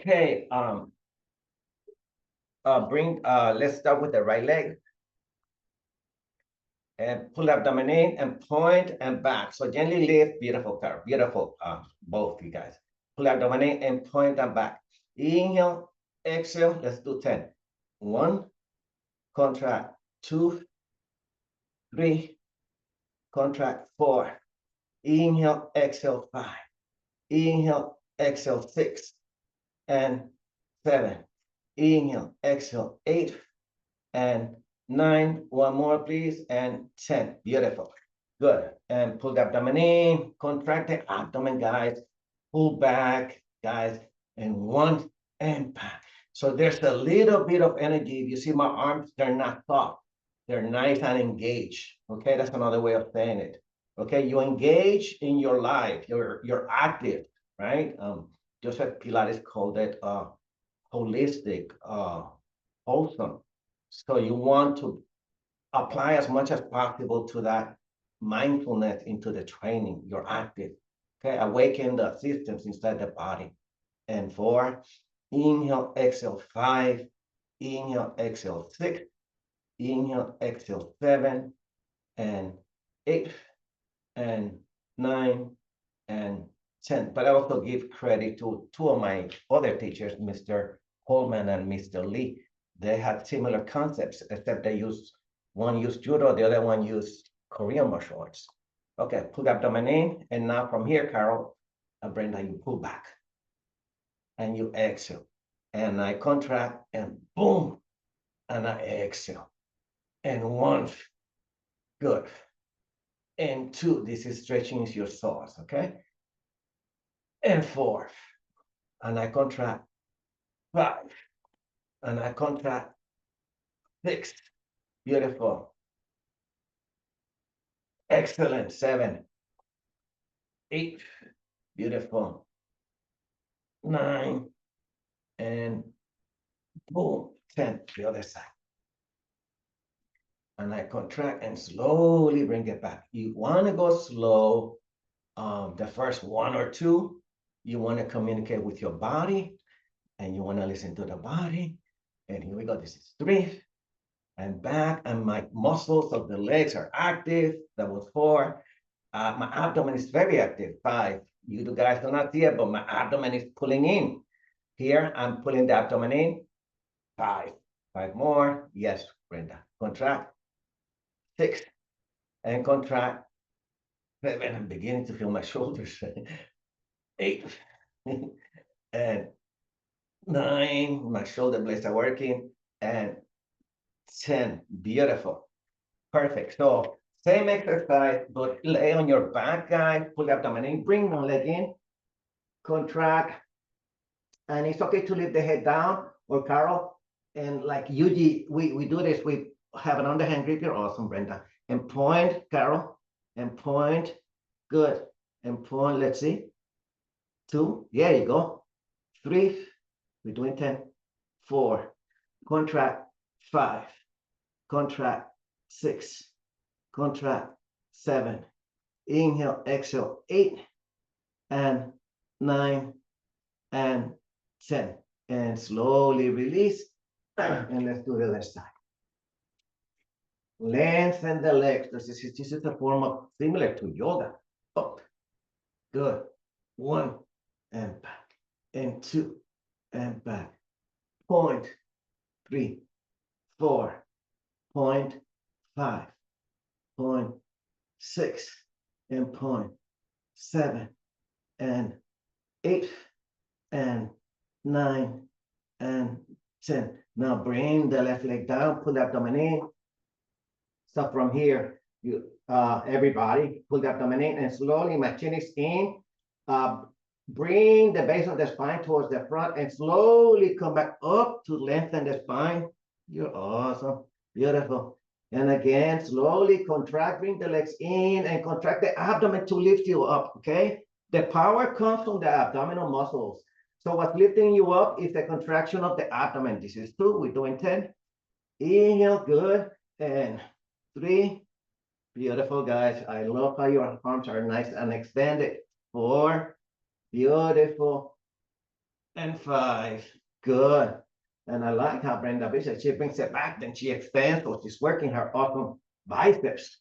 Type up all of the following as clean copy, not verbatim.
Okay, let's start with the right leg. And pull abdomen and point and back. So gently lift, beautiful curve, beautiful, both you guys. Pull abdomen and point and back. Inhale, exhale, let's do 10. 1, contract, 2, 3, contract, 4. Inhale, exhale, 5. Inhale, exhale, 6 and 7. Inhale, exhale, 8 and 9. One more, please, and 10. Beautiful. Good. And pull the abdomen in, contract the abdomen, guys. Pull back, guys, and 1 and back. So there's a little bit of energy. If you see my arms, they're not soft. They're nice and engaged. Okay, that's another way of saying it. Okay, you engage in your life. You're active, right? Just like Pilates called it holistic, wholesome. So you want to apply as much as possible to that mindfulness into the training. You're active. Okay, awaken the systems inside the body. And 4, inhale, exhale, 5, inhale, exhale, 6, inhale, exhale, 7, and 8, and 9, and 10. But I also give credit to 2 of my other teachers, Mr. Holman and Mr. Lee. They had similar concepts, except one used judo, the other one used Korean martial arts. Okay, pull the abdomen in, and now from here, Carol, Brenda, you pull back, and you exhale, and I contract, and boom, and I exhale, and 1, good, and 2, this is stretching your psoas, okay, and 4, and I contract, 5, and I contract, 6, beautiful, excellent, 7, 8, beautiful, 9, and boom, 10, the other side. And I contract and slowly bring it back. You want to go slow. The first 1 or 2, you want to communicate with your body, and you want to listen to the body. And here we go. This is 3, and back, and my muscles of the legs are active. That was 4. My abdomen is very active. 5. You guys do not see it, but my abdomen is pulling in. Here, I'm pulling the abdomen in. 5. 5 more. Yes, Brenda. Contract. 6, and contract. 7. I'm beginning to feel my shoulders. 8, and 9. My shoulder blades are working, and 10. Beautiful. Perfect. So same exercise, but lay on your back, guys. Pull the abdomen in. Bring one leg in. Contract. And it's okay to lift the head down, or Carol. And like usually, we do this. We have an underhand grip. You're awesome, Brenda. And point, Carol. And point. Good. And point. Let's see. 2. There you go. 3. We're doing 10. 4. Contract. 5. Contract. 6. Contract. 7. Inhale, exhale. 8 and 9 and 10. And slowly release. And let's do the left side. Lengthen the legs. This is a form of similar to yoga. Up. Good. 1 and back. And 2 and back. Point. 3. 4. Point. 5. Point. 6. And point. 7. And 8. And 9. And 10. Now bring the left leg down. Pull the abdomen in. So from here, you everybody pull the abdomen in, and slowly my chin is in. Bring the base of the spine towards the front, and slowly come back up to lengthen the spine. You're awesome. Beautiful. And again, slowly contract, bring the legs in, and contract the abdomen to lift you up, okay? The power comes from the abdominal muscles. So what's lifting you up is the contraction of the abdomen. This is 2. We're doing 10. Inhale, good. And 3. Beautiful, guys. I love how your arms are nice and extended. 4. Beautiful. and 5. Good. And I like how Brenda Bishop, she brings it back, then she extends, so she's working her awesome biceps.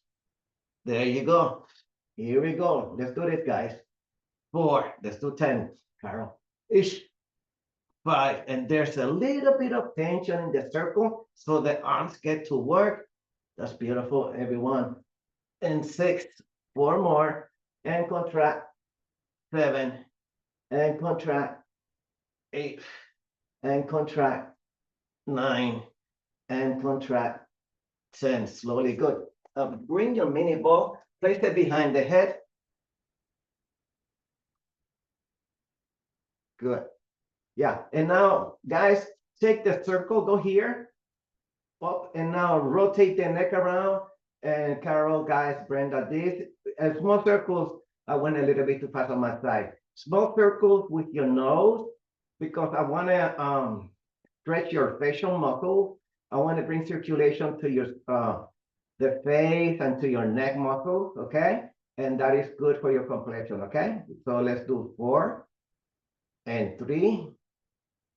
There you go. Here we go. Let's do this, guys. 4. Let's do 10, Carol. Ish. 5. And there's a little bit of tension in the circle, so the arms get to work. That's beautiful, everyone. And 6. 4 more. And contract. 7. And contract. 8. And contract. 9. And contract. 10. Slowly, good. Bring your mini ball, place it behind the head. Good. Yeah, and now, guys, take the circle, go here, up, and now rotate the neck around. And Carol, guys, Brenda, this small circles. I went a little bit too fast on my side. Small circles with your nose, because I want to stretch your facial muscles. I want to bring circulation to your the face and to your neck muscles, okay? And that is good for your complexion, okay? So let's do 4 and 3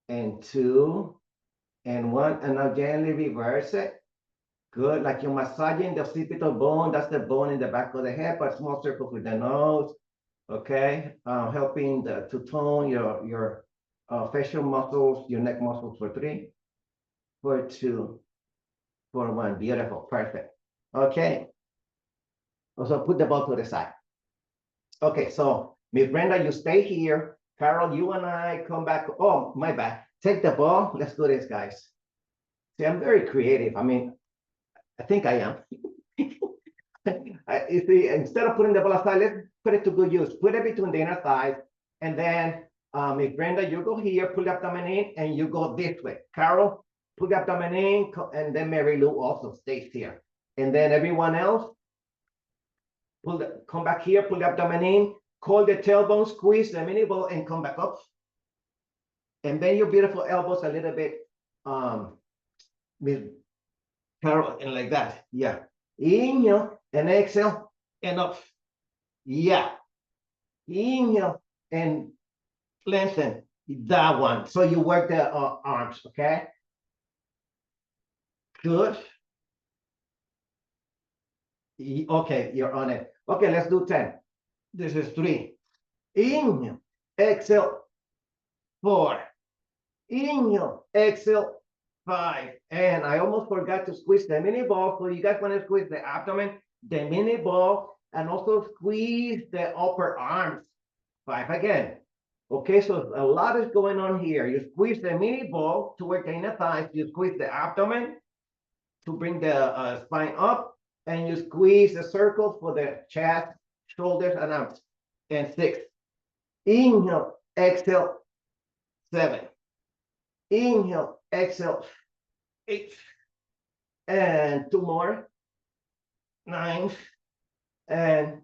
and 2 and 1, and now gently reverse it. Good, like you're massaging the occipital bone. That's the bone in the back of the head, but small circles with the nose, okay? Helping to tone your facial muscles, your neck muscles for 3, for 2, for 1. Beautiful, perfect. Okay. Also put the ball to the side. Okay, so Miss Brenda, you stay here. Carol, you and I come back. Oh, my bad. Take the ball. Let's do this, guys. See, I'm very creative. I mean, I think I am. You see, instead of putting the ball aside, let's put it to good use. Put it between the inner thighs. And then, Miss Brenda, you go here, pull the abdomen in, and you go this way. Carol, pull the abdomen in, and then Mary Lou also stays here. And then everyone else, come back here, pull the abdomen in, call the tailbone, squeeze the mini ball, and come back up. And bend your beautiful elbows a little bit, with Carol, and like that. Yeah. Inhale and exhale and up. Yeah. Inhale and lengthen. That one. So you work the arms, okay? Good. Okay, you're on it. Okay, let's do 10. This is 3. Inhale, exhale, 4. Inhale, exhale, 5. And I almost forgot to squeeze the mini ball. So you guys want to squeeze the abdomen, the mini ball, and also squeeze the upper arms. 5 again. Okay, so a lot is going on here. You squeeze the mini ball to work the inner thighs. You squeeze the abdomen to bring the spine up. And you squeeze the circle for the chest, shoulders, and arms. And 6. Inhale, exhale, 7. Inhale, exhale, 8. And 2 more. 9. And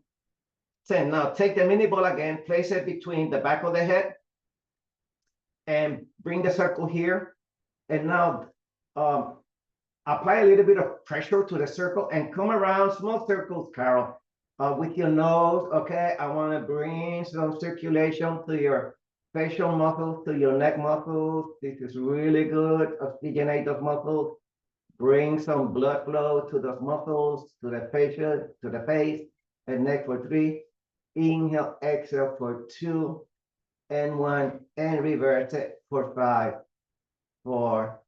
10. Now take the mini ball again, place it between the back of the head, and bring the circle here. And now apply a little bit of pressure to the circle and come around small circles, Carol, with your nose. Okay, I want to bring some circulation to your facial muscles, to your neck muscles. This is really good. Oxygenate those muscles. Bring some blood flow to those muscles, to the facial, to the face and neck for 3. Inhale, exhale for 2 and 1, and reverse it for 5, 4,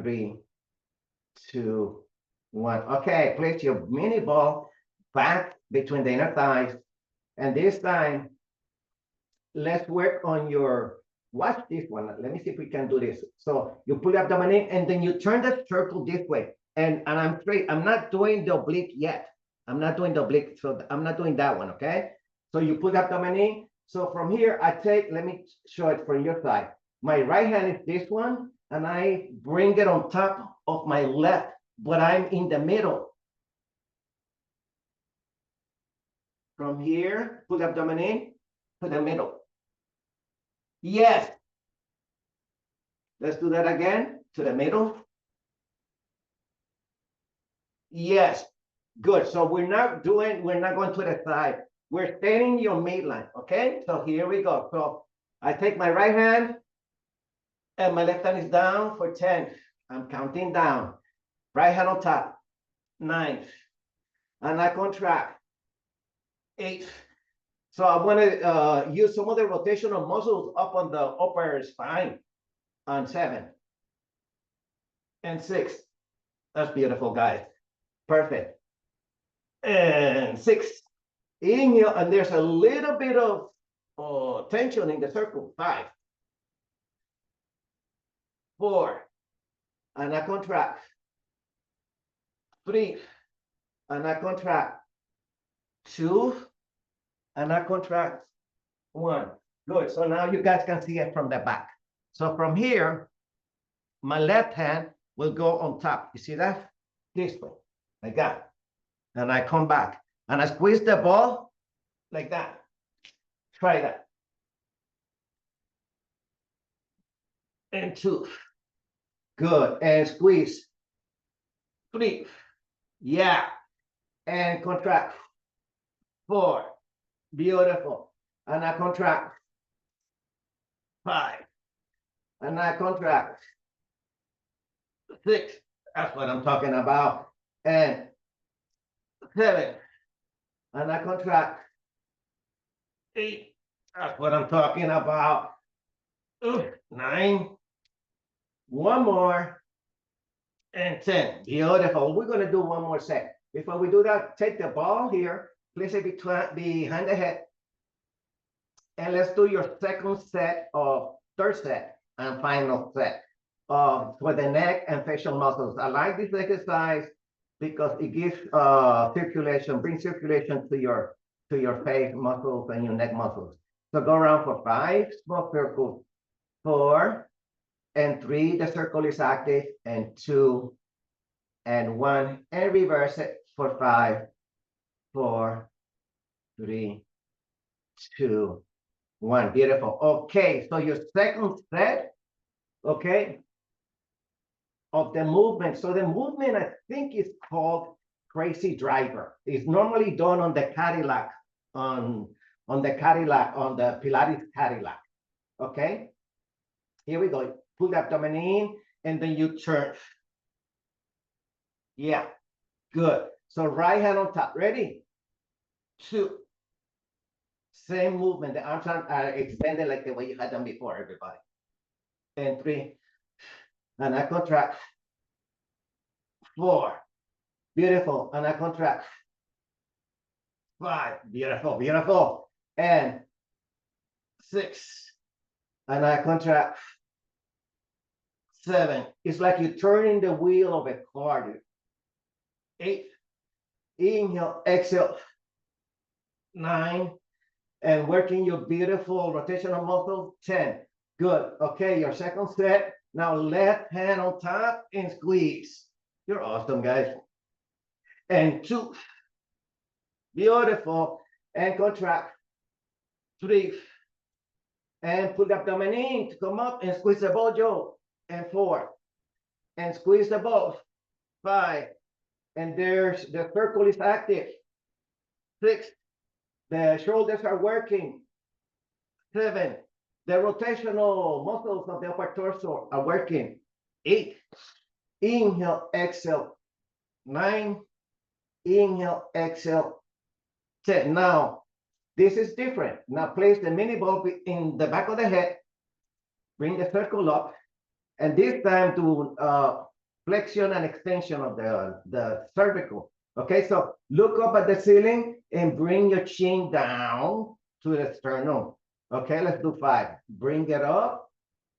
3, 2, 1. Okay, place your mini ball back between the inner thighs. And this time, let's work on your, watch this one. Let me see if we can do this. So you pull the abdomen in, and then you turn the circle this way. And I'm straight. I'm not doing the oblique yet. I'm not doing the oblique. So I'm not doing that one, okay? So you pull the abdomen in. So from here, I take, let me show it from your side. My right hand is this one, and I bring it on top of my left, but I'm in the middle. From here, pull the abdomen in to the middle. Yes. Let's do that again, to the middle. Yes. Good. So we're not going to the side. We're staying in your midline, okay? So here we go. So I take my right hand and my left hand is down for 10. I'm counting down. Right hand on top, 9. And I contract, 8. So I want to use some of the rotational muscles up on the upper spine on 7 and 6. That's beautiful, guys. Perfect. And 6. Inhale, and there's a little bit of tension in the circle. 5, 4, and I contract. 3, and I contract. 2, and I contract. 1. Good. So now you guys can see it from the back. So from here, my left hand will go on top. You see that? This way, like that. And I come back and I squeeze the ball like that. Try that. And 2. Good. And squeeze. 3. Yeah. And contract. 4. Beautiful. And I contract. 5. And I contract. 6. That's what I'm talking about. And 7. And I contract. 8. That's what I'm talking about. 9. One more. And 10. Beautiful. We're going to do one more set. Before we do that, take the ball here, place it behind the head. And let's do your second set of third set and final set for the neck and facial muscles. I like this exercise because it gives circulation, brings circulation to your face muscles and your neck muscles. So go around for 5 small circles, 4 and 3, the circle is active, and 2 and 1, and reverse it for 5, 4, 3, 2, 1. Beautiful. Okay, so your second set, okay, of the movement. So the movement, I think, is called crazy driver. It's normally done on the Cadillac, on the Pilates Cadillac. Okay, here we go. Pull the abdomen in, and then you turn. Yeah, good. So right hand on top. Ready? 2. Same movement. The arms are extended like the way you had them before, everybody. And 3. And I contract. 4. Beautiful. And I contract. 5. Beautiful, beautiful. And 6. And I contract. 7. It's like you're turning the wheel of a car. 8. Inhale, exhale. 9. And working your beautiful rotational muscles. 10. Good. Okay, your second set. Now left hand on top and squeeze. You're awesome, guys. And 2. Beautiful. And contract. 3. And pull the abdomen in to come up and squeeze the ball, Joe. And 4. And squeeze the ball. 5. And there's the circle is active. 6. The shoulders are working. 7. The rotational muscles of the upper torso are working. 8. Inhale, exhale. 9. Inhale, exhale. 10. Now, this is different. Now place the mini ball in the back of the head. Bring the circle up. And this time to flexion and extension of the cervical. Okay, so look up at the ceiling and bring your chin down to the sternum. Okay, let's do 5. Bring it up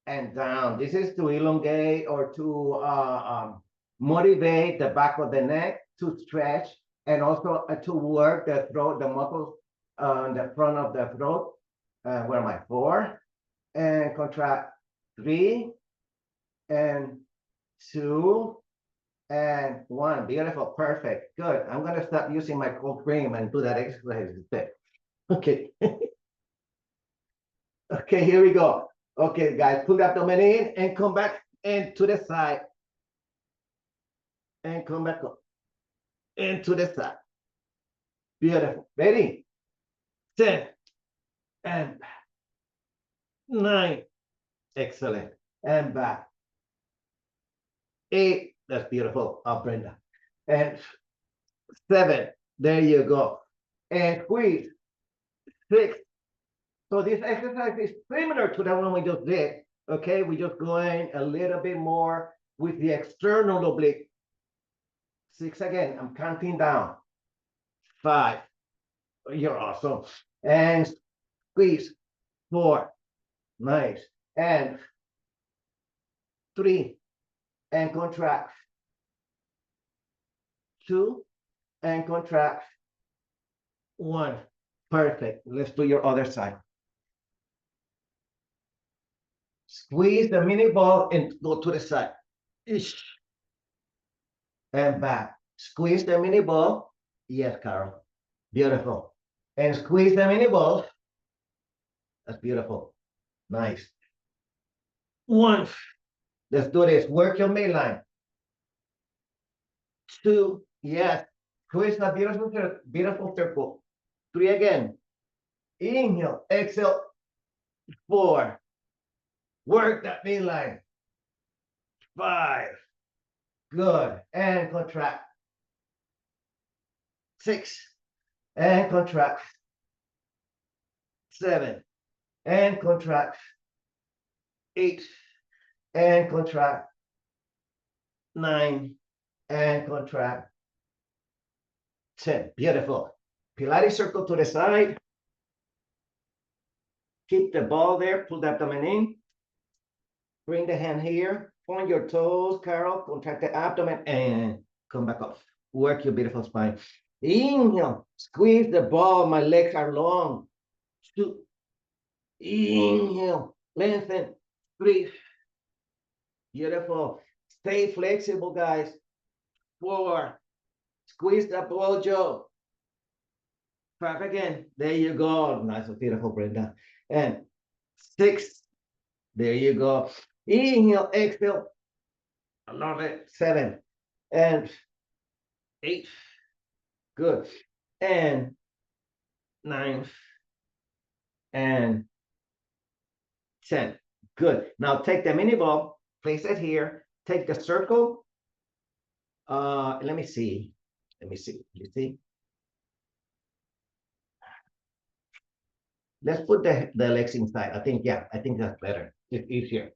and down. This is to elongate or to motivate the back of the neck to stretch, and also to work the throat, the muscles on the front of the throat. Where am I? 4. And contract. 3. And 2. And 1. Beautiful. Perfect. Good. I'm going to stop using my cold cream and do that exercise instead. Okay. Okay, here we go. Okay, guys, pull the abdomen in and come back and to the side. And come back up. And to the side. Beautiful. Ready? 10. And back. 9. Excellent. And back. 8. That's beautiful. Up, Brenda. And 7. There you go. And squeeze. 6. So this exercise is similar to the one we just did. Okay, we're just going a little bit more with the external oblique. 6 again. I'm counting down. 5. You're awesome. And squeeze. 4. Nice. And 3. And contract. 2. And contract. 1. Perfect. Let's do your other side. Squeeze the mini ball and go to the side. Ish. And back. Squeeze the mini ball. Yes, Carol. Beautiful. And squeeze the mini ball. That's beautiful. Nice. 1. Let's do this. Work your midline. 2. Yes. Squeeze a beautiful circle. 3 again. Inhale. Exhale. 4. Work that midline. 5. Good. And contract. 6. And contract. 7. And contract. 8. And contract. 9. And contract. 10. Beautiful. Pilates circle to the side. Keep the ball there. Pull the abdomen in. Bring the hand here. Point your toes, Carol. Contract the abdomen and come back up. Work your beautiful spine. Inhale. Squeeze the ball. My legs are long. 2. Inhale. Lengthen. 3. Beautiful. Stay flexible, guys. 4. Squeeze the ball, Joe. 5 again. There you go. Nice and beautiful, Brenda. And 6. There you go. Inhale, exhale. I love it. 7. And 8. Good. And 9. And 10. Good. Now take the mini ball, place it here. Take the circle. Let me see. You see? Let's put the legs inside. I think that's better. It's easier.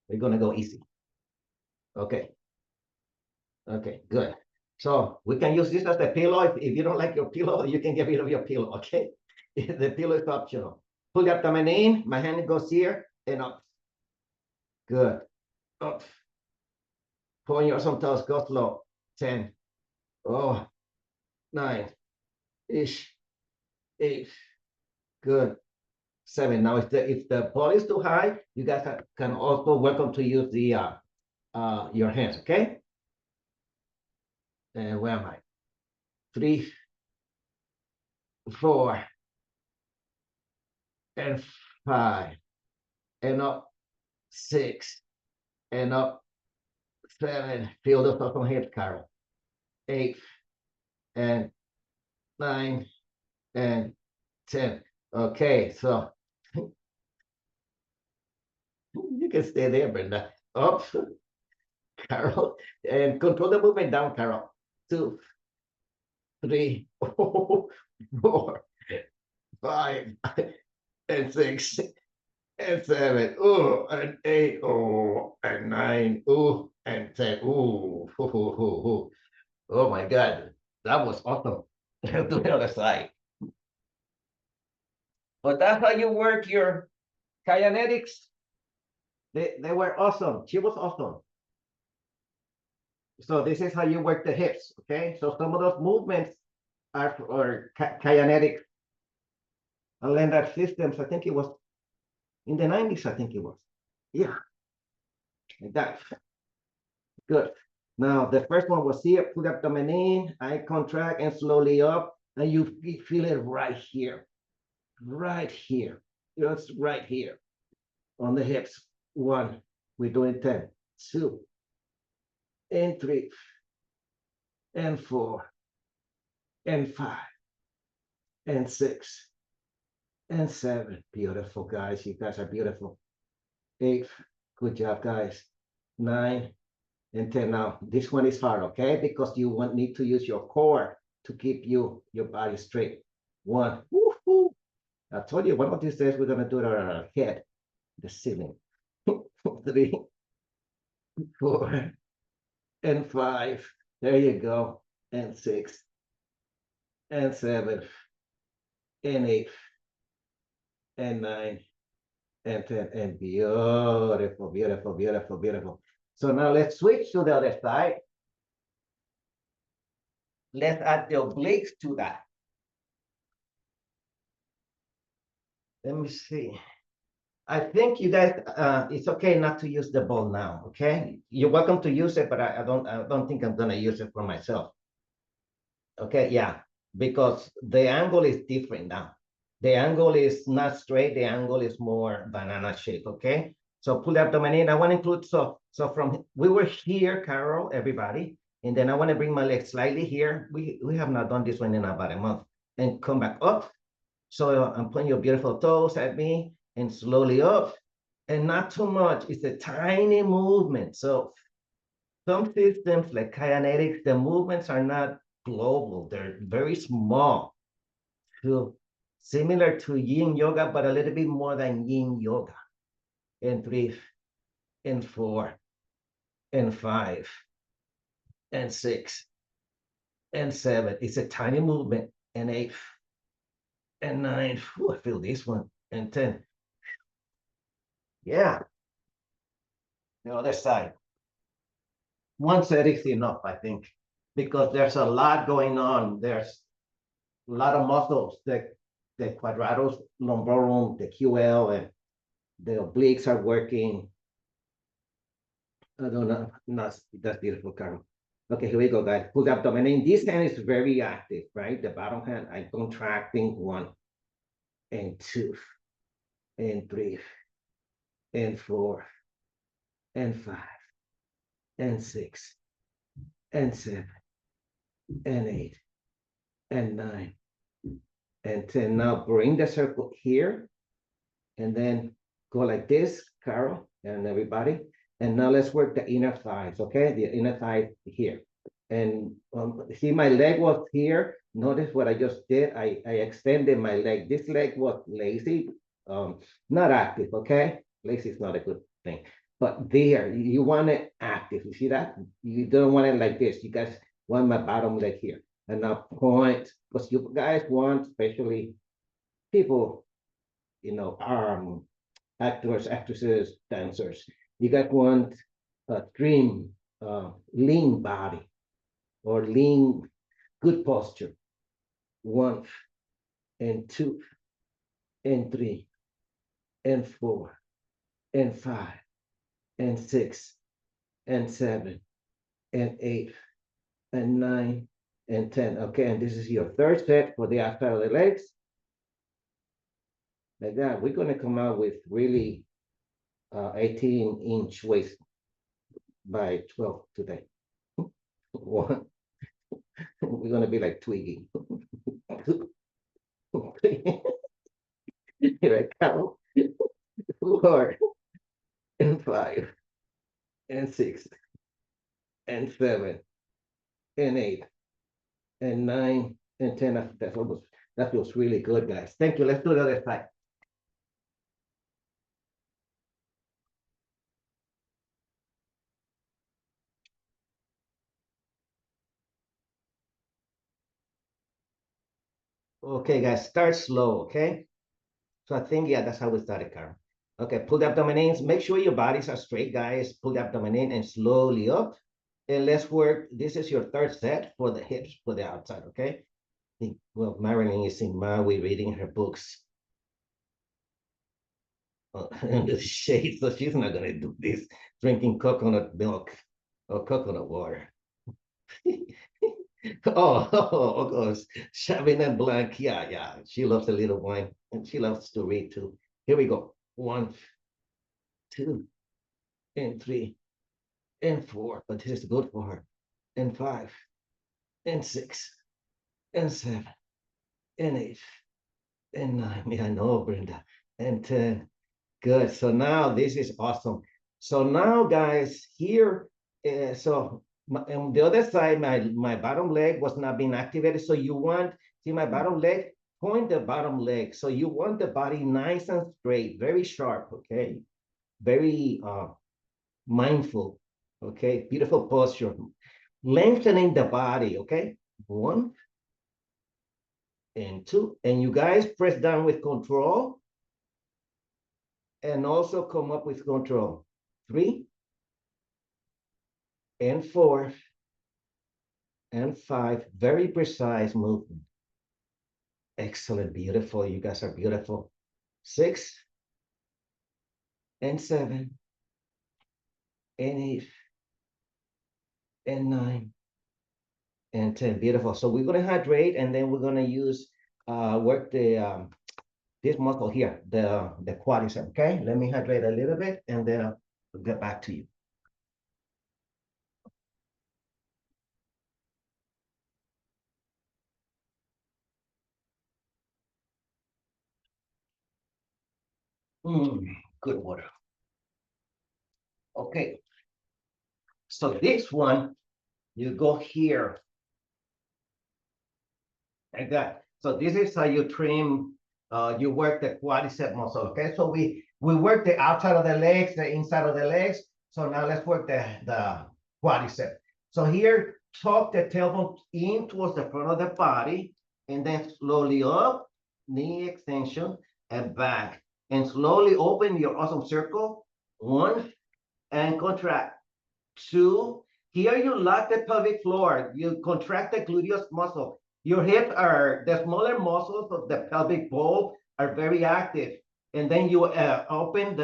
We're gonna go easy. Okay. Okay, good. So we can use this as the pillow. If you don't like your pillow, you can get rid of your pillow, okay? The pillow is optional. Pull the abdomen in. My hand goes here and up. Good. Up. Point your some toes. Go slow. 10. Oh, 9. Ish. 8. Good. 7. Now, if the ball is too high, you guys can also welcome to use the your hands. Okay. And where am I? 3, 4, and 5, and up. 6, and up. 7. Feel the top on hips, Carol. 8, and 9, and 10. Okay, so you can stay there, Brenda. Up, Carol, and control the movement down, Carol. 2, 3, 4, 5, and 6, and 7. Oh, and 8. Oh, and 9. Oh, and 10. Oh, oh my God, that was awesome. To the other side. But that's how you work your Calisthenics. They were awesome. She was awesome. So this is how you work the hips, okay? So some of those movements are for Calisthenics and Lendar systems. I think it was in the 90s, I think it was. Yeah, like that. Good. Now, the first one was here, put abdomen in, eye contract, and slowly up, and you feel it right here. Right here. Just right here on the hips. 1. We're doing 10. 2. And 3. And 4. And 5. And 6. and 7. Beautiful, guys. You guys are beautiful. 8. Good job, guys. 9 and 10. Now, this one is hard, okay? Because you need to use your core to keep your body straight. 1. Woo-hoo. I told you, one of these days, we're going to do it on our head, the ceiling. 3, 4, and 5. There you go. And 6, and 7, and 8, and 9, and 10. And beautiful, beautiful, beautiful, beautiful. So now let's switch to the other side. Let's add the obliques to that. Let me see. I think you guys, it's okay not to use the ball now, okay? You're welcome to use it, but I don't think I'm gonna use it for myself. Okay, yeah, because the angle is different now. The angle is not straight, the angle is more banana shape, okay? So pull up the in. I want to include, so from, we were here, Carol, everybody, and then I want to bring my leg slightly here. We have not done this one in about a month. And come back up. So I'm putting your beautiful toes at me and slowly up. And not too much, it's a tiny movement. So some systems like kinematics, the movements are not global, they're very small. So similar to yin yoga, but a little bit more than yin yoga. And 3, and 4, and 5, and 6, and 7. It's a tiny movement. And 8, and 9. Ooh, I feel this one. And 10. Yeah. The other side. One set is enough, I think, because there's a lot going on. There's a lot of muscles, the quadratus lumborum, the QL, and the obliques are working. I don't know. That's beautiful, Carol. Okay, here we go, guys. Pull the abdomen in. This hand is very active, right? The bottom hand, I'm contracting 1, and 2, and 3, and 4, and 5, and 6, and 7, and 8, and 9, and 10. Now bring the circle here, and then go like this, Carol, and everybody. And now let's work the inner thighs, okay? The inner thigh here. And see, my leg was here. Notice what I just did. I extended my leg. This leg was lazy, not active, okay? Lazy is not a good thing. But there, you want it active. You see that? You don't want it like this. You guys want my bottom leg here. And now point, because you guys want, especially people, actors, actresses, dancers. You guys want a trim, lean body or lean, good posture. 1, and 2, and 3, and 4, and 5, and 6, and 7, and 8, and 9, and 10. Okay, and this is your third set for the outside of the legs. Like that, we're gonna come out with really 18-inch waist by 12 today. 1, we're gonna be like Twiggy. 2, 3, here I go. 4, and 5, and 6, and 7, and 8, and 9, and 10. That feels really good, guys. Thank you. Let's do the other side. Okay, guys, start slow, okay? So I think, yeah, that's how we started, Carl. Okay, pull the abdomen in. Make sure your bodies are straight, guys. Pull the abdomen in and slowly up. And let's work. This is your third set for the hips, for the outside, okay? Well, Marilyn is in Maui reading her books in the shade, so she's not going to do this, drinking coconut milk or coconut water. Oh, gosh, Chevinet Blanc. Yeah, yeah. She loves a little wine and she loves to read too. Here we go. 1, 2, and 3, and 4. But this is good for her. And 5, and 6, and 7, and 8, and 9. Yeah, I know, Brenda. And 10. Good. So now this is awesome. So now, guys, here, on the other side, my bottom leg was not being activated. So you want, see my bottom leg? Point the bottom leg. So you want the body nice and straight, very sharp, okay? Very mindful, okay? Beautiful posture. Lengthening the body, okay? 1 and 2. And you guys press down with control and also come up with control. 3 and 4 and 5. Very precise movement. Excellent, beautiful. You guys are beautiful. 6 and 7 and 8 and 9 and 10. Beautiful. So we're gonna hydrate and then we're gonna use work the this muscle here, the quadricep. Okay, let me hydrate a little bit and then I'll get back to you. Good water. Okay, so this one, you go here like that. So this is how you trim, you work the quadricep muscle, okay? So we work the outside of the legs, the inside of the legs. So now let's work the quadricep. So here, tuck the tailbone in towards the front of the body, and then slowly up, knee extension, and back. And slowly open your awesome circle. 1, and contract. 2, here you lock the pelvic floor. You contract the gluteus muscle. Your hips are, the smaller muscles of the pelvic bowl are very active. And then you open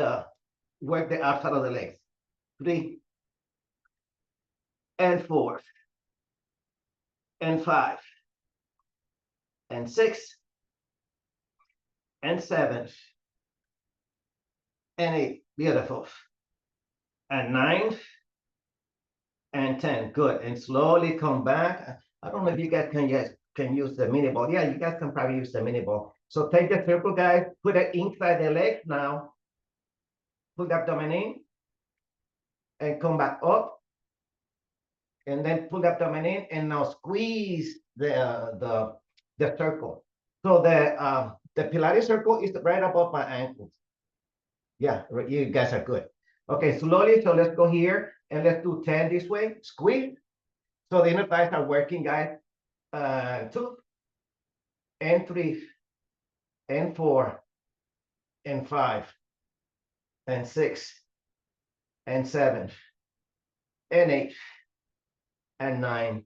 work the outside of the legs. 3 and 4 and 5 and 6 and 7 and 8. Beautiful. And 9 and 10. Good. And slowly come back. I don't know if you guys can use the mini ball. Yeah, you guys can probably use the mini ball. So take the circle, guys, put it inside the leg now. Put the abdomen in and come back up. And then pull the abdomen in and now squeeze the circle. So the Pilates circle is right above my ankles. Yeah, you guys are good. Okay, slowly. So let's go here and let's do 10 this way. Squeeze. So the inner thighs are working, guys. 2 and 3 and 4 and 5 and 6 and 7 and 8 and 9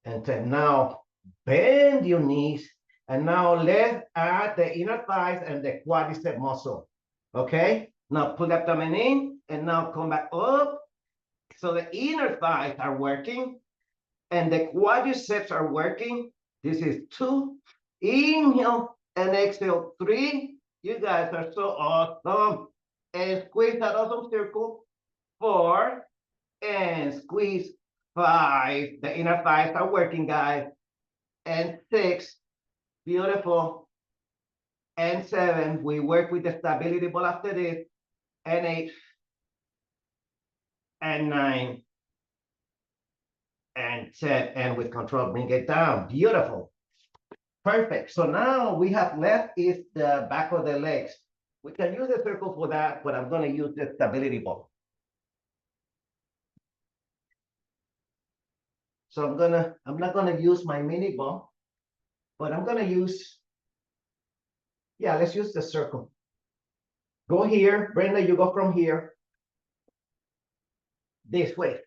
and 10. Now bend your knees and now let's add the inner thighs and the quadricep muscle. Okay, now pull the abdomen in and now come back up. So the inner thighs are working and the quadriceps are working. This is 2. Inhale and exhale. 3. You guys are so awesome. And squeeze that awesome circle. 4 and squeeze. 5. The inner thighs are working, guys. And 6. Beautiful. And 7. We work with the stability ball after this. And 8. And 9. And 10. And with control, bring it down. Beautiful. Perfect. So now we have left is the back of the legs. We can use the circle for that, but I'm going to use the stability ball. So I'm not gonna use my mini ball, but I'm gonna use, yeah, let's use the circle. Go here, Brenda, you go from here, this way.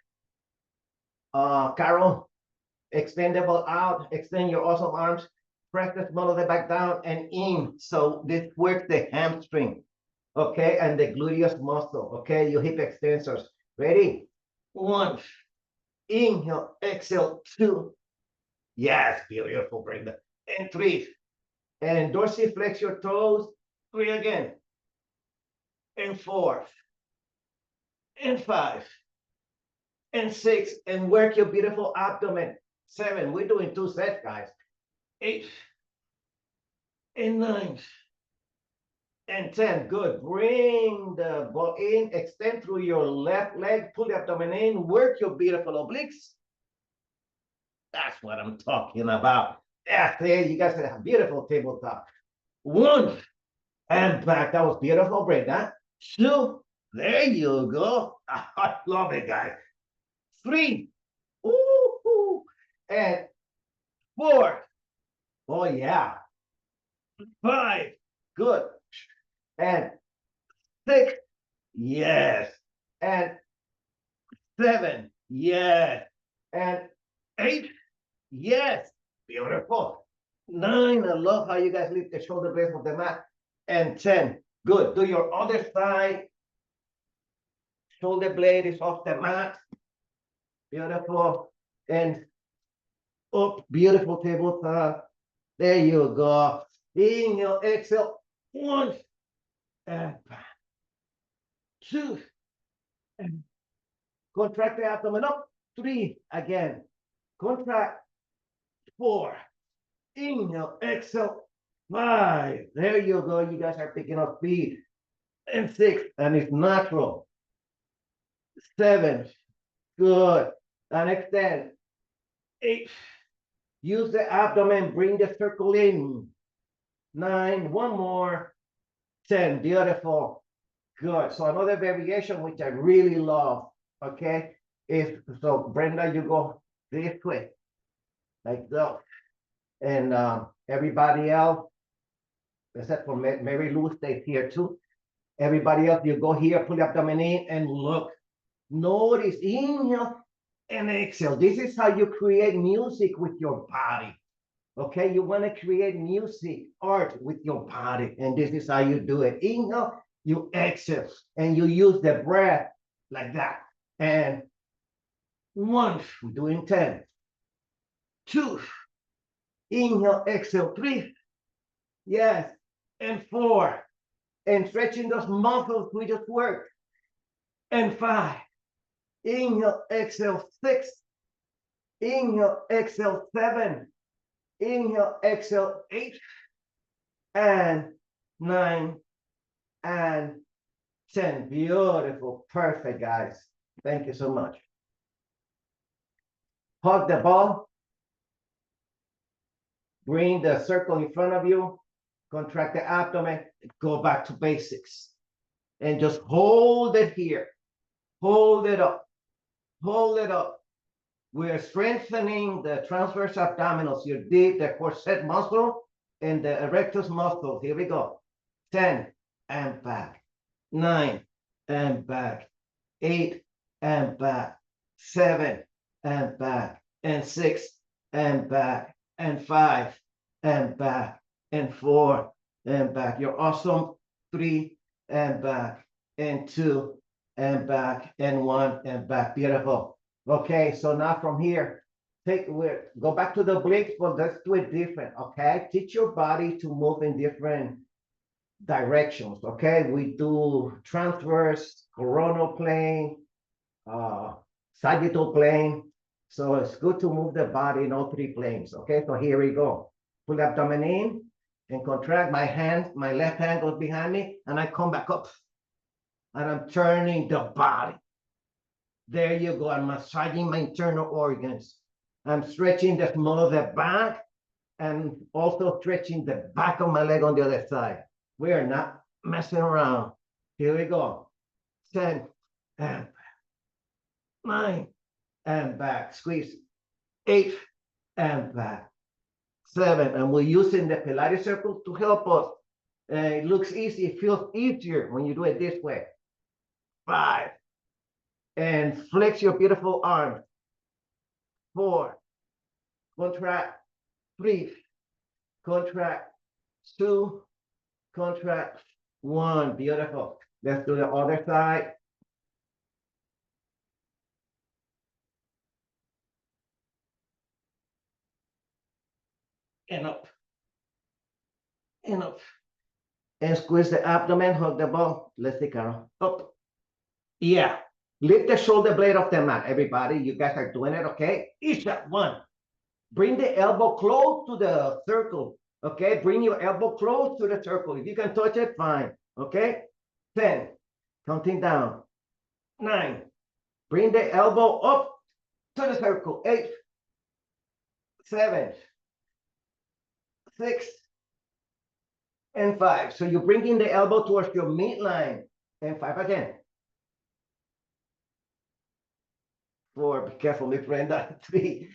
Carol, extend the ball out, extend your awesome arms, press the small of the back down and in. So this works the hamstring, okay, and the gluteus muscle, okay, your hip extensors. Ready? 1, inhale, exhale, 2. Yes, beautiful, Brenda. And 3. And dorsiflex your toes. 3 again. And 4. And 5. And 6. And work your beautiful abdomen. 7. We're doing 2 sets, guys. 8. and 9, and 10. Good. Bring the ball in, extend through your left leg, pull the abdomen in, work your beautiful obliques. That's what I'm talking about. Yeah, there you guys have a beautiful tabletop. 1, and back. That was beautiful. Break that. 2, there you go. I love it, guys. 3, ooh, and 4. Oh, yeah. 5, good. And 6, yes. And 7, yes. And 8, yes. Beautiful. 9, I love how you guys lift the shoulder blades of the mat. And 10, good. Do your other side. Shoulder blade is off the mat. Beautiful. And up, beautiful tabletop. There you go. Inhale, exhale. 1, and back. 2, and contract the abdomen up. 3, again. Contract. 4. Inhale, exhale. 5. There you go. You guys are picking up speed. And 6, and it's natural. 7, good. And extend. 8, use the abdomen, bring the circle in. 9, one more. 10, beautiful. Good. So another variation, which I really love, okay, is, so Brenda, you go this way, like that. And everybody else, except for Mary Lou, stays here too. Everybody else, you go here, pull the abdomen in, and look. Notice, inhale and exhale. This is how you create music with your body. Okay, you want to create music, art with your body, and this is how you do it. Inhale, you exhale, and you use the breath like that. And 1, we're doing 10. 2, inhale, exhale. 3, yes, and 4, and stretching those muscles we just worked. And 5, inhale, exhale. 6, inhale, exhale. 7, inhale, exhale. 8, and 9, and 10. Beautiful. Perfect, guys. Thank you so much. Hug the ball. Bring the circle in front of you. Contract the abdomen. Go back to basics. And just hold it here. Hold it up. Hold it up. We're strengthening the transverse abdominals, your deep, the corset muscle, and the erectus muscle. Here we go. 10, and back. 9, and back. 8, and back. 7, and back. And 6, and back. And 5, and back. And 4, and back. You're awesome. 3, and back. And 2, and back. And 1, and back. Beautiful. Okay, so now from here, go back to the obliques, but let's do it different, okay? Teach your body to move in different directions, okay? We do transverse, coronal plane, sagittal plane. So it's good to move the body in all 3 planes, okay? So here we go. Pull the abdomen in and contract. My left hand goes behind me, and I come back up. And I'm turning the body. There you go. I'm massaging my internal organs. I'm stretching the small of the back and also stretching the back of my leg on the other side. We are not messing around. Here we go. 10, and 9, and back. Squeeze. 8, and back. 7, and we're using the Pilates Circle to help us. It looks easy. It feels easier when you do it this way. 5, and flex your beautiful arms. 4, contract. 3, contract. 2, contract. 1, beautiful. Let's do the other side. And up. And up. And squeeze the abdomen, hug the ball. Let's take Carol. Up. Yeah. Lift the shoulder blade off the mat, everybody. You guys are doing it, okay? Each shot. 1. Bring the elbow close to the circle. Okay, bring your elbow close to the circle. If you can touch it, fine. Okay, 10, counting down, 9, bring the elbow up to the circle, 8, 7, 6, and 5. So you're bringing the elbow towards your midline, and 5 again. 4, be careful, Miss Brenda, 3,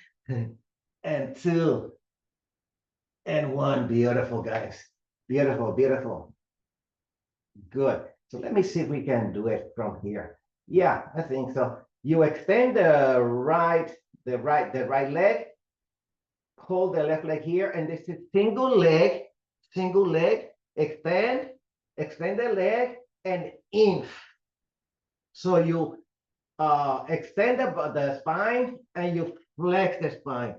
and 2, and 1. Beautiful, guys. Beautiful, beautiful. Good. So let me see if we can do it from here. Yeah, I think so. You extend the right leg, hold the left leg here, and this is single leg, extend the leg, and in. So you extend the spine, and you flex the spine.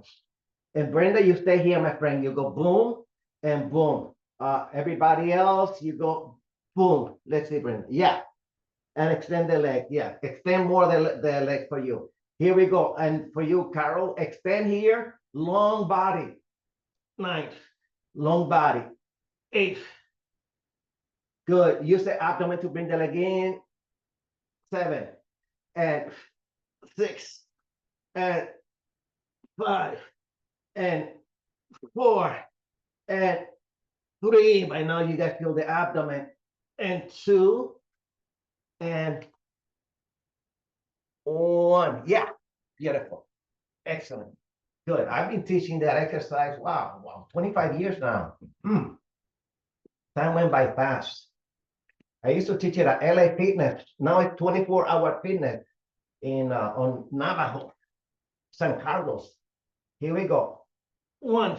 And Brenda, you stay here, my friend. You go boom and boom. Everybody else, you go boom. Let's see, Brenda. Yeah. And extend the leg. Yeah. Extend more the leg for you. Here we go. And for you, Carol, extend here. Long body. 9. Long body. 8. Good. Use the abdomen to bring the leg in. 7. And 6. And 5. And 4. And 3. By now you guys feel the abdomen. And 2. And 1. Yeah. Beautiful. Excellent. Good. I've been teaching that exercise. Wow. 25 years now. Time went by fast. I used to teach it at LA Fitness. Now it's 24-hour fitness in on Navajo, San Carlos. Here we go. 1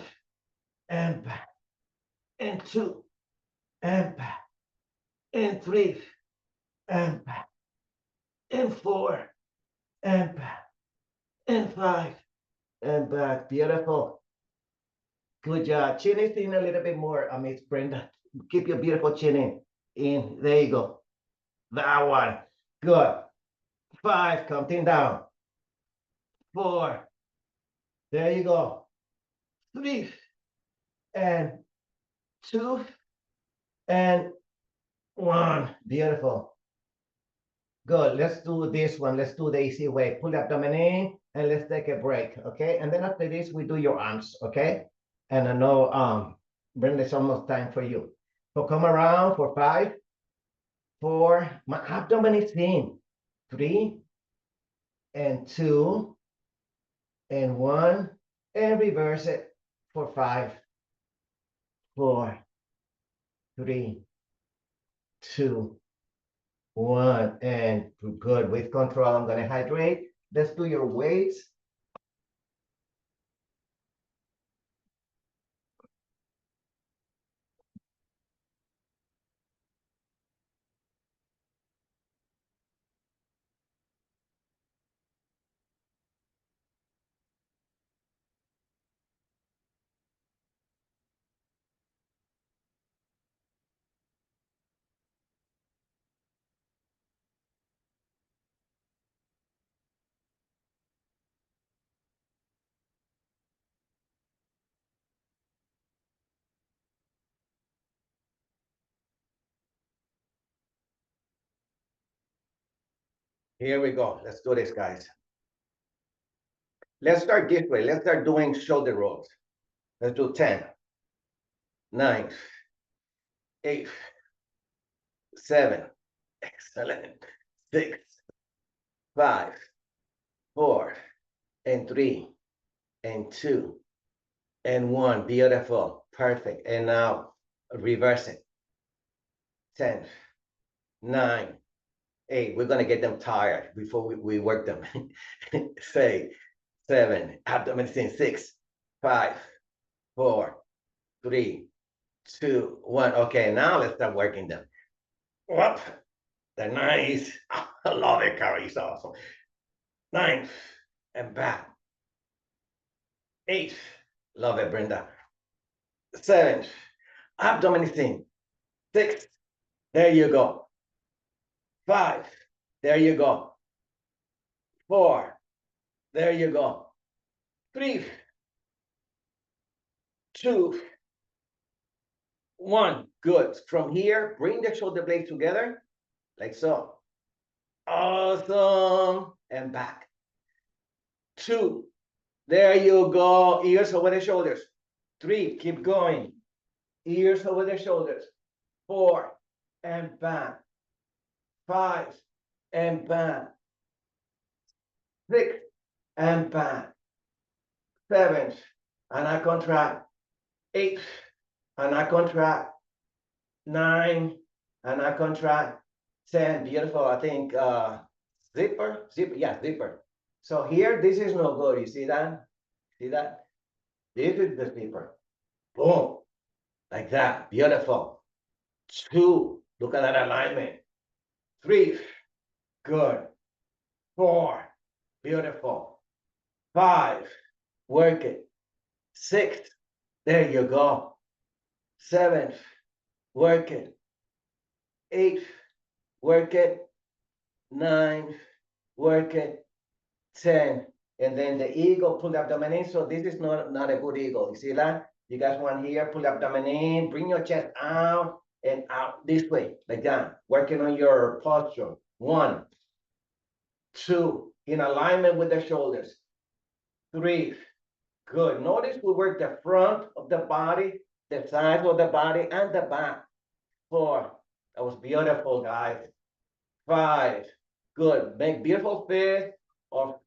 and back, and 2 and back, and 3 and back, and 4 and back, and 5 and back. Beautiful. Good job. Chin is in a little bit more, Miss Brenda. Keep your beautiful chin in. There you go. That one. Good. 5, counting down. 4. There you go. 3 and 2 and 1. Beautiful. Good. Let's do this one. Let's do the easy way. Pull the abdomen in and let's take a break. Okay. And then after this, we do your arms. Okay. And I know Brenda, it's almost time for you. So come around for 5, 4. My abdomen is in. 3 and 2 and 1. And reverse it for 5, 4, 3, 2, 1. And good. With control, I'm going to hydrate. Let's do your weights. Here we go. Let's do this, guys. Let's start this way. Let's start doing shoulder rolls. Let's do 10, 9, 8, 7, excellent, 6, 5, 4, and 3, and 2, and 1. Beautiful. Perfect. And now reverse it. 10, 9, 8. We're going to get them tired before we work them. Say 7, abdomen in 6, 5, 4, 3, 2, 1. Okay, now let's start working them. Up. They're nice. I love it, Carol. It's awesome. 9 and back. 8. Love it, Brenda. 7. Abdomen is in. 6. There you go. 5. There you go. 4. There you go. 3. 2. 1, good. From here, bring the shoulder blades together, like so. Awesome. And back. 2, there you go. Ears over the shoulders. 3, keep going. Ears over the shoulders. 4, and back. 5, and back. 6, and back. 7, and I contract. 8, and I contract. 9, and I contract. 10, beautiful. I think zipper, yeah, zipper. So here, this is no good. You see that? See that? This is the zipper. Boom, like that. Beautiful. 2, look at that alignment. 3, good. 4, beautiful. 5, work it. 6, there you go. 7, work it. 8, work it. 9, work it. 10, and then the eagle, pull the abdomen in. So this is not a good eagle. You see that? You guys want here, pull the abdomen in, bring your chest out and out this way, like that. Working on your posture. 1, 2, in alignment with the shoulders. 3, good. Notice we work the front of the body, the sides of the body, and the back. 4, that was beautiful, guys. 5, good. Make beautiful fist of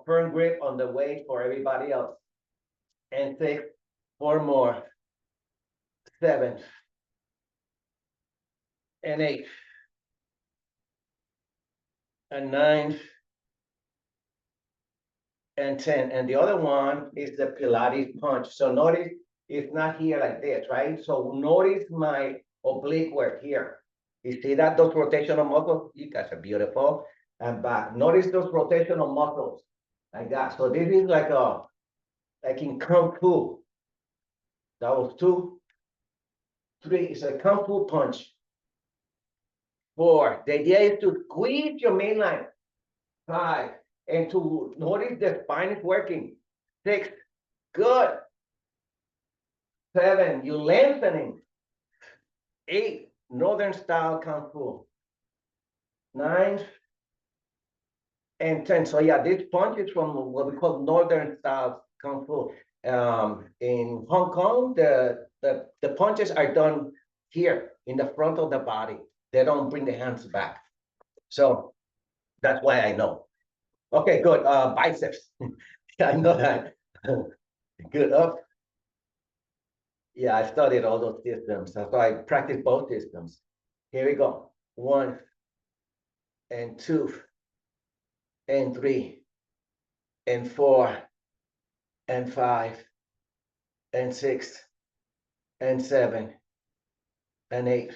firm grip on the weight for everybody else. And 6, 4 more. 7, and 8, and 9, and 10. And the other one is the Pilates punch. So notice it's not here like this, right? So notice my oblique work here. You see that, those rotational muscles? You guys are beautiful. And back. Notice those rotational muscles like that. So this is like in Kung Fu. That was 2, 3. It's a Kung Fu punch. 4, the idea is to squeeze your midline. 5, and to notice the spine is working. 6, good. 7, you lengthening. 8, northern style Kung Fu. 9, and 10. So yeah, this punch is from what we call northern style Kung Fu. In Hong Kong, the punches are done here in the front of the body. They don't bring the hands back. So that's why I know. Okay, good. Biceps. I know that. Good. Up. Yeah, I studied all those systems. So I practice both systems. Here we go. 1, and 2, and 3, and 4, and 5, and 6, and 7, and 8,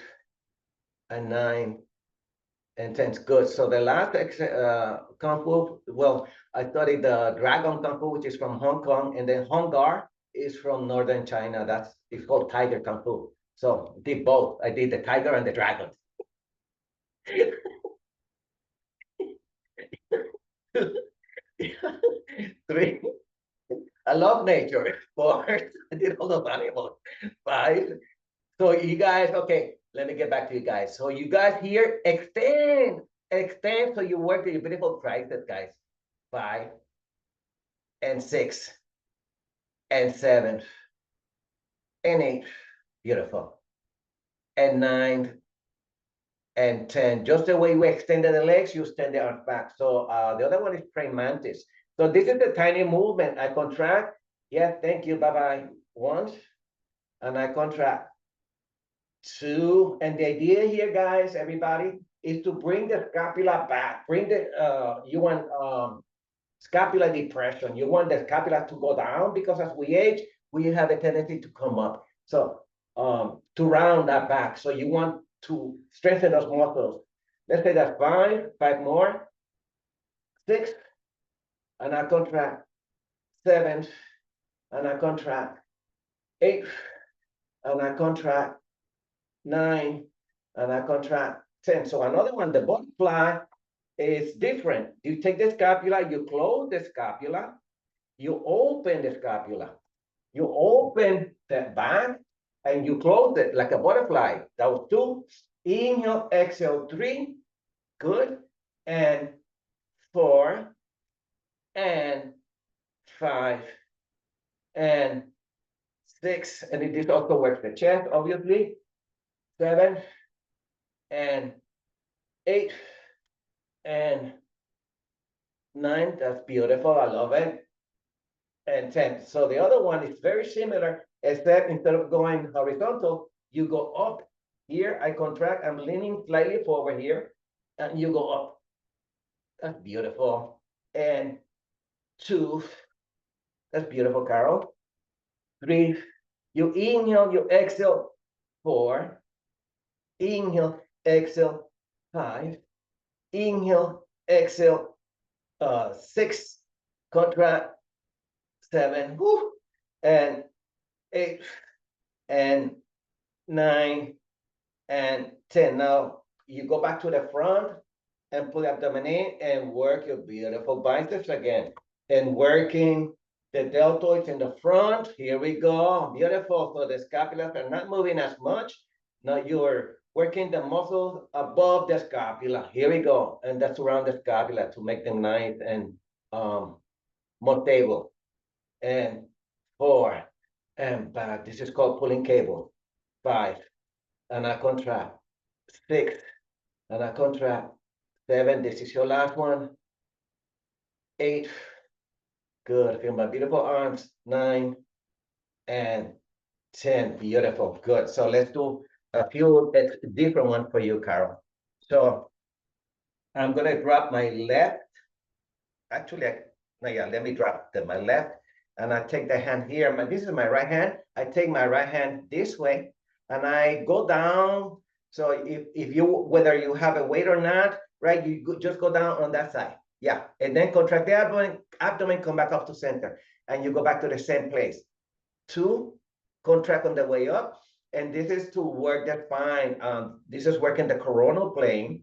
and 9, and 10. Good. So the last Kung Fu, well, I studied the Dragon Kung Fu, which is from Hong Kong, and then Hong Gar is from northern China. It's called Tiger Kung Fu. So I did both. I did the tiger and the dragon. 3, I love nature. 4, I did all those animals. 5, so you guys, okay, let me get back to you guys. So you guys here, extend, so you work your beautiful triceps, guys. 5, and 6, and 7, and 8, beautiful. And 9, and 10. Just the way we extended the legs, you extend the arms back. So the other one is praying mantis. So this is the tiny movement. I contract. Yeah, thank you. Bye-bye. 1, and I contract. 2, and the idea here, guys, everybody, is to bring the scapula back. Bring the you want scapular depression. You want the scapula to go down because as we age, we have a tendency to come up. So to round that back. So you want to strengthen those muscles. Let's say that's 5 more. 6, and I contract. 7, and I contract. 8, and I contract. 9, and I contract. 10. So another one, the butterfly is different. You take the scapula, you close the scapula, you open the scapula, you open the back, and you close it like a butterfly. That was 2. Inhale, exhale, 3. Good. And 4, and 5, and 6. And this also works the chest, obviously. 7, and 8, and 9. That's beautiful. I love it. And 10. So the other one is very similar, except instead of going horizontal, you go up. Here I contract. I'm leaning slightly forward here, and you go up. That's beautiful. And 2. That's beautiful, Carol. 3. You inhale, you exhale. 4. Inhale, exhale. 5. Inhale, exhale. 6. Contract. 7. Whoo, and 8, and 9, and 10. Now you go back to the front and pull the abdomen in and work your beautiful biceps again. And working the deltoids in the front. Here we go. Beautiful. So the scapulas are not moving as much. Now you're working the muscles above the scapula. Here we go. And that's around the scapula to make them nice and more stable. And 4, and back. This is called pulling cable. 5, and I contract. 6, and I contract. 7, this is your last one. 8, good. Feel my beautiful arms. 9, and 10, beautiful, good. So let's do a few different ones for you, Carol. So I'm gonna drop my left. Actually, let me drop my left, and I take the hand here. This is my right hand. I take my right hand this way, and I go down. So if you, whether you have a weight or not, right, you just go down on that side. Yeah, and then contract the abdomen, come back up to center, and you go back to the same place. 2, contract on the way up, and this is to work the spine. This is working the coronal plane,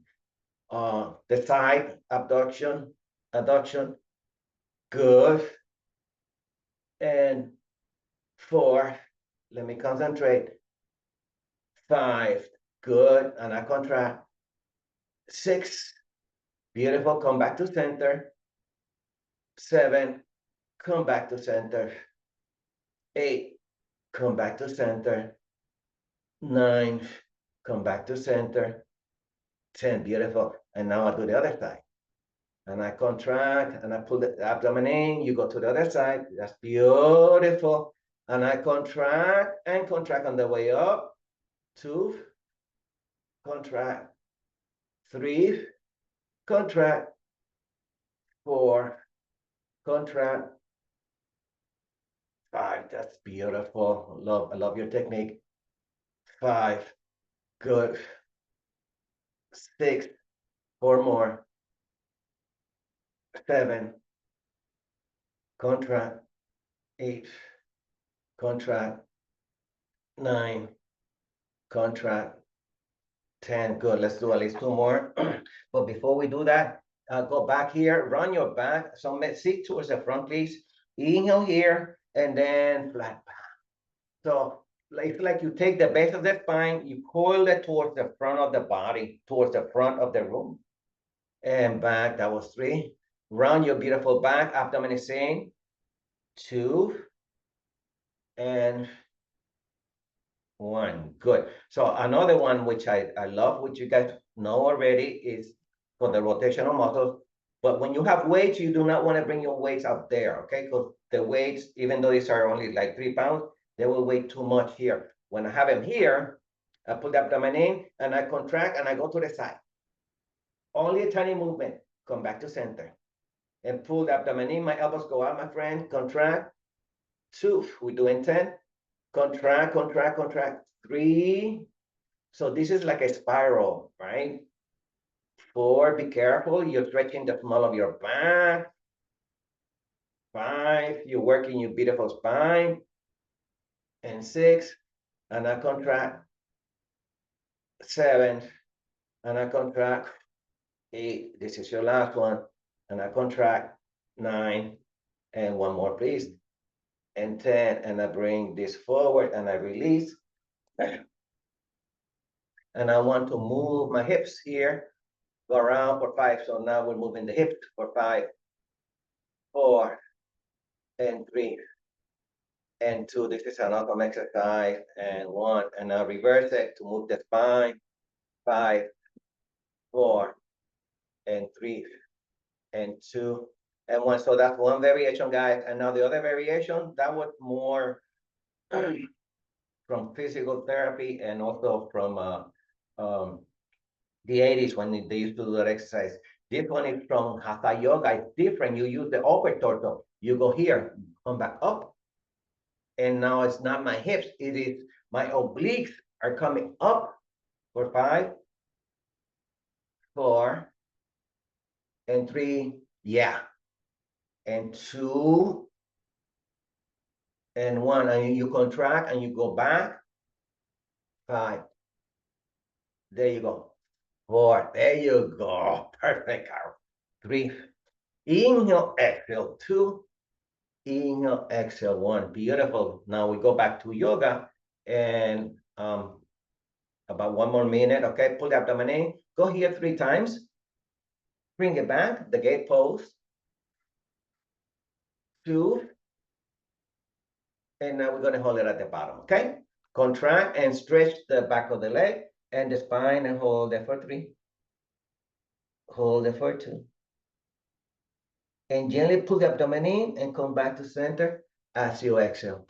the side abduction, adduction. Good. And 4, let me concentrate. 5, good, and I contract. 6, beautiful, come back to center. 7, come back to center. 8, come back to center. 9, come back to center. 10, beautiful. And now I do the other side. And I contract, and I pull the abdomen in. You go to the other side. That's beautiful. And I contract and contract on the way up. 2, contract. 3, contract. 4, contract. 5, that's beautiful. I love your technique. 5, good. 6, 4 more. 7, contract. 8, contract. 9, contract. 10, good. Let's do at least 2 more. But before we do that, go back here, run your back. So sit towards the front, please. Inhale here, and then flat back. So it's like you take the base of the spine, you coil it towards the front of the body, towards the front of the room. And back, that was 3. Round your beautiful back, abdomen is in. 2, and 1, good. So another one which I love, which you guys know already, is for the rotational muscles. But when you have weights, you do not want to bring your weights up there, okay? Because the weights, even though these are only like 3 pounds, they will weigh too much here. When I have them here, I put the abdomen in, and I contract, and I go to the side. Only a tiny movement. Come back to center. And pull the abdomen in. My elbows go out, my friend. Contract. 2, we're doing 10. Contract, contract, contract. 3. So this is like a spiral, right? 4, be careful. You're stretching the small of your back. 5, you're working your beautiful spine. And 6, and I contract. 7, and I contract. 8, this is your last one. And I contract. 9, and 1 more, please. And 10, and I bring this forward, and I release. And I want to move my hips here, go around for 5. So now we're moving the hips for 5, 4, and 3, and 2. This is an autumn exercise, and 1. And now reverse it to move the spine, 5, 4, and 3, and 2, and 1. So that's one variation, guys. And now the other variation, that was more from physical therapy and also from the 80s when they used to do that exercise. This one is from Hatha Yoga. It's different. You use the upper torso. You go here, come back up. And now it's not my hips. It is my obliques are coming up for 5, 4, and 3. Yeah. And 2, and 1. And you contract and you go back. 5. There you go. 4. There you go. Perfect, Carl. 3. Inhale, exhale. 2. Inhale, exhale. 1. Beautiful. Now we go back to yoga and about 1 more minute. Okay, pull the abdomen in. Go here 3 times. Bring it back. The gate pose. 2. And now we're going to hold it at the bottom. Okay. Contract and stretch the back of the leg and the spine and hold it for 3. Hold it for 2. And gently pull the abdomen in and come back to center as you exhale.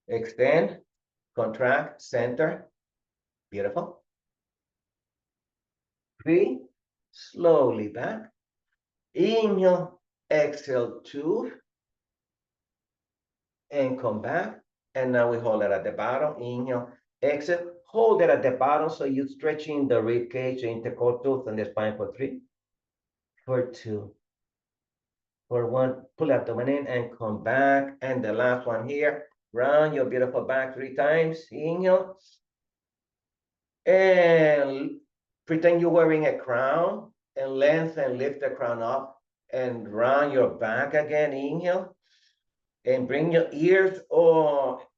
Extend, contract, center. Beautiful. 3, slowly back. Inhale, exhale, 2. And come back. And now we hold it at the bottom. Inhale, exhale. Hold it at the bottom so you're stretching the rib cage, the intercostals, and the spine for 3, for 2, for 1. Pull the abdomen in and come back. And the last one here. Round your beautiful back 3 times. Inhale. And pretend you're wearing a crown and lengthen, lift the crown up and round your back again. Inhale. And bring your ears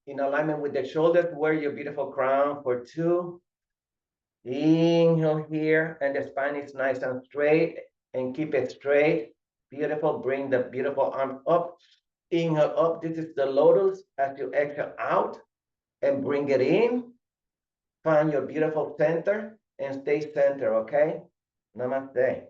in alignment with the shoulders. Wear your beautiful crown for 2. Inhale here. And the spine is nice and straight. And keep it straight. Beautiful. Bring the beautiful arm up. Inhale up. This is the lotus. As you exhale out and bring it in. Find your beautiful center and stay center, okay? Namaste.